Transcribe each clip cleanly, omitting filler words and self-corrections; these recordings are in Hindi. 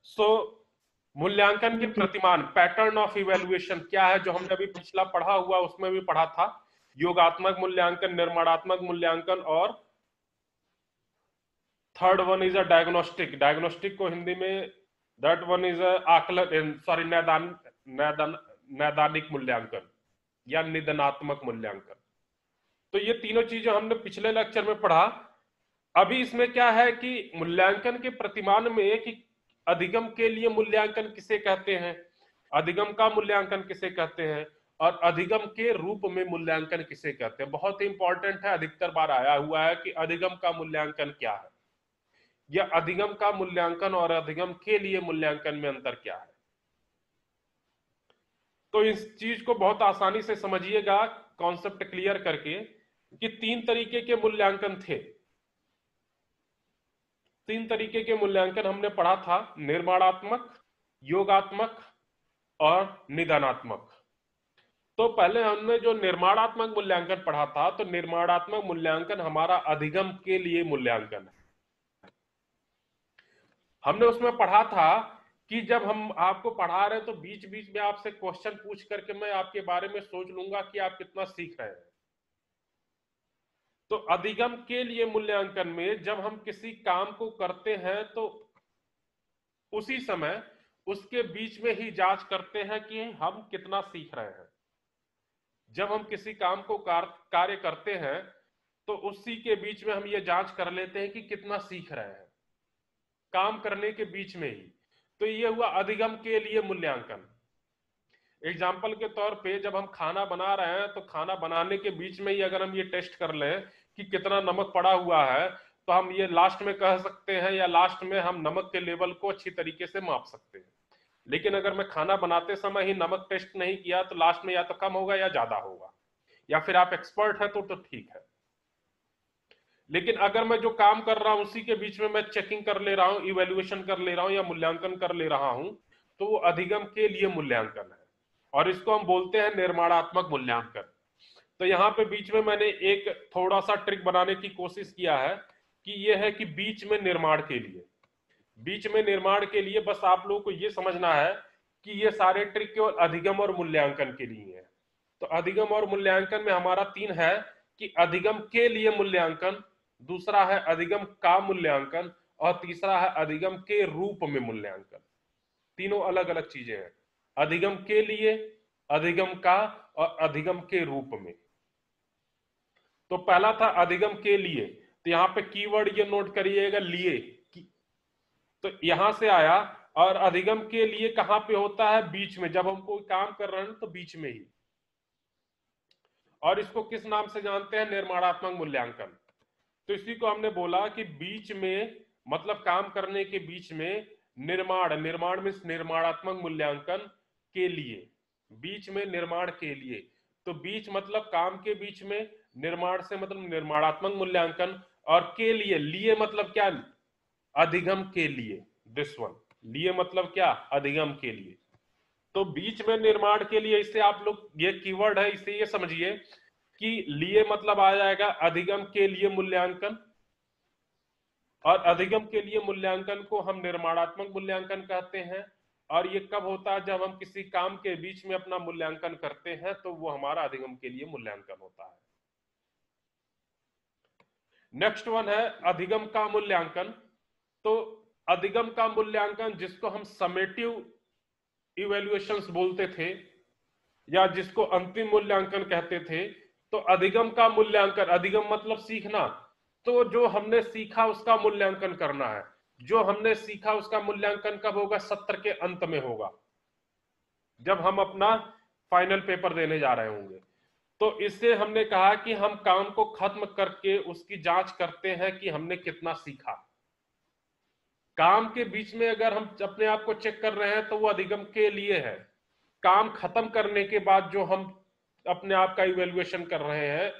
सो मूल्यांकन के प्रतिमान, पैटर्न ऑफ इवेल्युएशन क्या है, जो हमने अभी पिछला पढ़ा हुआ उसमें भी पढ़ा था। योगात्मक मूल्यांकन, निर्माणात्मक मूल्यांकन, और third one is a diagnostic. Diagnostic को हिंदी में दैट वन इज आकलन, सॉरी, नैदानिक मूल्यांकन या निदानात्मक मूल्यांकन। तो ये तीनों चीजें हमने पिछले लेक्चर में पढ़ा। अभी इसमें क्या है कि मूल्यांकन के प्रतिमान में कि अधिगम के लिए मूल्यांकन किसे कहते हैं, अधिगम का मूल्यांकन किसे कहते हैं, और अधिगम के रूप में मूल्यांकन किसे कहते हैं। बहुत ही इंपॉर्टेंट है, अधिकतर बार आया हुआ है कि अधिगम का मूल्यांकन क्या है, या अधिगम का मूल्यांकन और अधिगम के लिए मूल्यांकन में अंतर क्या है। तो इस चीज को बहुत आसानी से समझिएगा कॉन्सेप्ट क्लियर करके कि तीन तरीके के मूल्यांकन थे। तीन तरीके के मूल्यांकन हमने पढ़ा था, निर्माणात्मक, योगात्मक और निदानात्मक। तो पहले हमने जो निर्माणात्मक मूल्यांकन पढ़ा था, तो निर्माणात्मक मूल्यांकन हमारा अधिगम के लिए मूल्यांकन है। हमने उसमें पढ़ा था कि जब हम आपको पढ़ा रहे हैं तो बीच बीच में आपसे क्वेश्चन पूछ करके मैं आपके बारे में सोच लूंगा कि आप कितना सीख रहे हैं। तो अधिगम के लिए मूल्यांकन में जब हम किसी काम को करते हैं तो उसी समय उसके बीच में ही जांच करते हैं कि हम कितना सीख रहे हैं। जब हम किसी काम को कार्य करते हैं तो उसी के बीच में हम ये जांच कर लेते हैं कि कितना सीख रहे हैं, काम करने के बीच में ही। तो ये हुआ अधिगम के लिए मूल्यांकन। एग्जाम्पल के तौर पे जब हम खाना बना रहे हैं तो खाना बनाने के बीच में ही अगर हम ये टेस्ट कर लें कि कितना नमक पड़ा हुआ है, तो हम ये लास्ट में कह सकते हैं, या लास्ट में हम नमक के लेवल को अच्छी तरीके से माप सकते हैं। लेकिन अगर मैं खाना बनाते समय ही नमक टेस्ट नहीं किया तो लास्ट में या तो कम होगा या ज्यादा होगा, या फिर आप एक्सपर्ट हैं तो ठीक है। लेकिन अगर मैं जो काम कर रहा हूं उसी के बीच में मैं चेकिंग कर ले रहा हूं, इवेल्युएशन कर ले रहा हूं या मूल्यांकन कर ले रहा हूं, तो वो अधिगम के लिए मूल्यांकन है, और इसको हम बोलते हैं निर्माणात्मक मूल्यांकन। तो यहाँ पे बीच में मैंने एक थोड़ा सा ट्रिक बनाने की कोशिश किया है कि ये है कि बीच में निर्माण के लिए, बीच में निर्माण के लिए बस आप लोगों को ये समझना है कि ये सारे ट्रिक केवल अधिगम और मूल्यांकन के लिए है। तो अधिगम और मूल्यांकन में हमारा तीन है कि अधिगम के लिए मूल्यांकन, दूसरा है अधिगम का मूल्यांकन, और तीसरा है अधिगम के रूप में मूल्यांकन। तीनों अलग अलग चीजें हैं, अधिगम के लिए, अधिगम का, और अधिगम के रूप में। तो पहला था अधिगम के लिए, तो यहां पे कीवर्ड ये नोट करिएगा, लिए। तो यहां से आया, और अधिगम के लिए कहां पे होता है, बीच में। जब हम कोई काम कर रहे हैं तो बीच में ही। और इसको किस नाम से जानते हैं, निर्माणात्मक मूल्यांकन। तो इसी को हमने बोला कि बीच में मतलब काम करने के बीच में निर्माण, निर्माण मीन्स निर्माणात्मक मूल्यांकन के लिए, बीच में निर्माण के लिए। तो बीच मतलब काम के बीच में, निर्माण से मतलब निर्माणात्मक मूल्यांकन, और के लिए, लिए मतलब क्या, अधिगम के लिए। दिस वन, लिए मतलब क्या, अधिगम के लिए। तो बीच में निर्माण के लिए, इससे आप लोग, ये कीवर्ड है, इसे ये समझिए कि लिए मतलब आ जाएगा अधिगम के लिए मूल्यांकन, और अधिगम के लिए मूल्यांकन को हम निर्माणात्मक मूल्यांकन कहते हैं। और ये कब होता है, जब हम किसी काम के बीच में अपना मूल्यांकन करते हैं तो वो हमारा अधिगम के लिए मूल्यांकन होता है। नेक्स्ट वन है अधिगम का मूल्यांकन। तो अधिगम का मूल्यांकन जिसको हम समेटिव इवेल्युएशंस बोलते थे, या जिसको अंतिम मूल्यांकन कहते थे। तो अधिगम का मूल्यांकन, अधिगम मतलब सीखना, तो जो हमने सीखा उसका मूल्यांकन करना है। जो हमने सीखा उसका मूल्यांकन कब होगा, सत्र के अंत में होगा, जब हम अपना फाइनल पेपर देने जा रहे होंगे। तो इससे हमने कहा कि हम काम को खत्म करके उसकी जांच करते हैं कि हमने कितना सीखा। काम के बीच में अगर हम अपने आप को चेक कर रहे हैं तो वो अधिगम के लिए है। काम खत्म करने के बाद जो हम अपने आप का इवेल्युएशन कर रहे हैं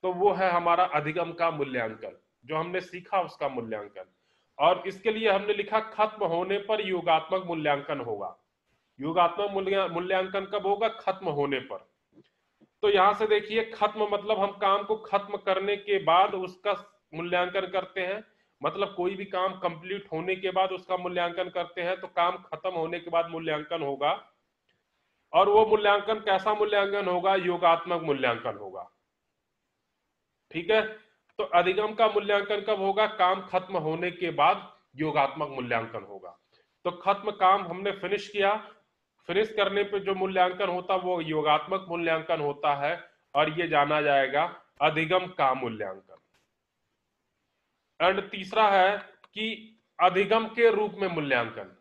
तो वो है हमारा अधिगम का मूल्यांकन, जो हमने सीखा उसका मूल्यांकन। और इसके लिए हमने लिखा खत्म होने पर योगात्मक मूल्यांकन होगा। योगात्मक मूल्यांकन कब होगा, खत्म होने पर। तो यहां से देखिए, खत्म मतलब हम काम को खत्म करने के बाद उसका मूल्यांकन करते हैं, मतलब कोई भी काम कंप्लीट होने के बाद उसका मूल्यांकन करते हैं, तो काम खत्म होने के बाद मूल्यांकन होगा, और वो मूल्यांकन कैसा मूल्यांकन होगा? योगात्मक मूल्यांकन होगा। ठीक है, तो अधिगम का मूल्यांकन कब होगा? काम खत्म होने के बाद योगात्मक मूल्यांकन होगा। तो खत्म काम हमने फिनिश किया, फिनिश करने पे जो मूल्यांकन होता है वो योगात्मक मूल्यांकन होता है, और ये जाना जाएगा अधिगम का मूल्यांकन। एंड तीसरा है कि अधिगम के रूप में मूल्यांकन।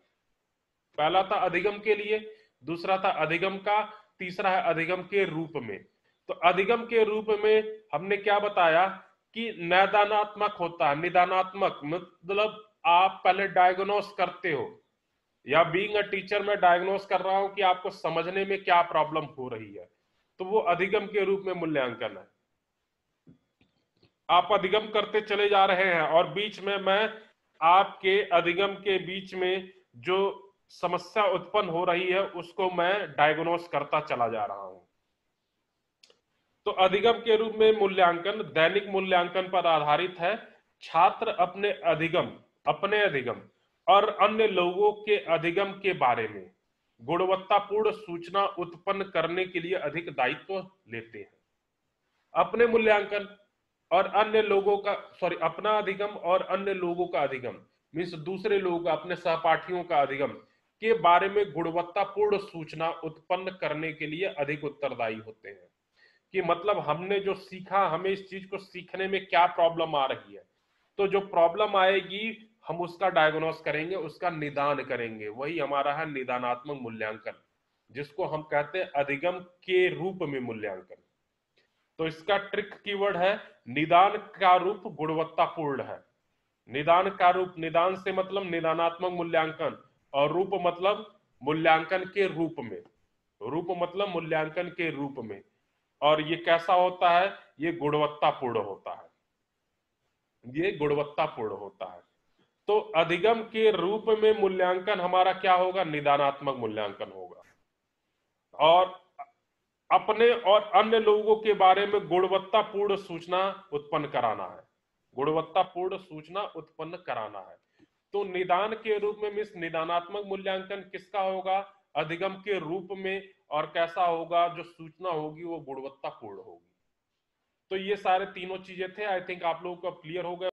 पहला था अधिगम के लिए, दूसरा था अधिगम का, तीसरा है अधिगम के रूप में। तो अधिगम के रूप में हमने क्या बताया कि निदानात्मक होता है। निदानात्मक मतलब आप पहले डायग्नोस करते हो, या बीइंग अ टीचर मैं डायग्नोस कर रहा हूं कि आपको समझने में क्या प्रॉब्लम हो रही है, तो वो अधिगम के रूप में मूल्यांकन है। आप अधिगम करते चले जा रहे हैं और बीच में मैं आपके अधिगम के बीच में जो समस्या उत्पन्न हो रही है उसको मैं डायग्नोस करता चला जा रहा हूं। तो अधिगम के रूप में मूल्यांकन दैनिक मूल्यांकन पर आधारित है। छात्र अपने अधिगम और अन्य लोगों के अधिगम के बारे में गुणवत्तापूर्ण सूचना उत्पन्न करने के लिए अधिक दायित्व लेते हैं। अपने मूल्यांकन और अन्य लोगों का अपना अधिगम और अन्य लोगों का अधिगम मीन्स दूसरे लोगों का, अपने सहपाठियों का अधिगम के बारे में गुणवत्तापूर्ण सूचना उत्पन्न करने के लिए अधिक उत्तरदायी होते हैं। कि मतलब हमने जो सीखा, हमें इस चीज को सीखने में क्या प्रॉब्लम आ रही है, तो जो प्रॉब्लम आएगी हम उसका डायग्नोस करेंगे, उसका निदान करेंगे, वही हमारा है निदानात्मक मूल्यांकन, जिसको हम कहते हैं अधिगम के रूप में मूल्यांकन। तो इसका ट्रिक कीवर्ड है निदान का रूप गुणवत्तापूर्ण है। निदान का रूप, निदान से मतलब निदानात्मक मूल्यांकन, और रूप मतलब मूल्यांकन के रूप में, रूप मतलब मूल्यांकन के रूप में। और ये कैसा होता है? ये गुणवत्तापूर्ण होता है, ये गुणवत्तापूर्ण होता है। तो अधिगम के रूप में मूल्यांकन हमारा क्या होगा? निदानात्मक मूल्यांकन होगा। और अपने और अन्य लोगों के बारे में गुणवत्तापूर्ण सूचना उत्पन्न कराना है, गुणवत्तापूर्ण सूचना उत्पन्न कराना है। तो निदान के रूप में मीन्स निदानात्मक मूल्यांकन किसका होगा? अधिगम के रूप में। और कैसा होगा? जो सूचना होगी वो गुणवत्तापूर्ण होगी। तो ये सारे तीनों चीजें थे, आई थिंक आप लोगों को क्लियर हो गए।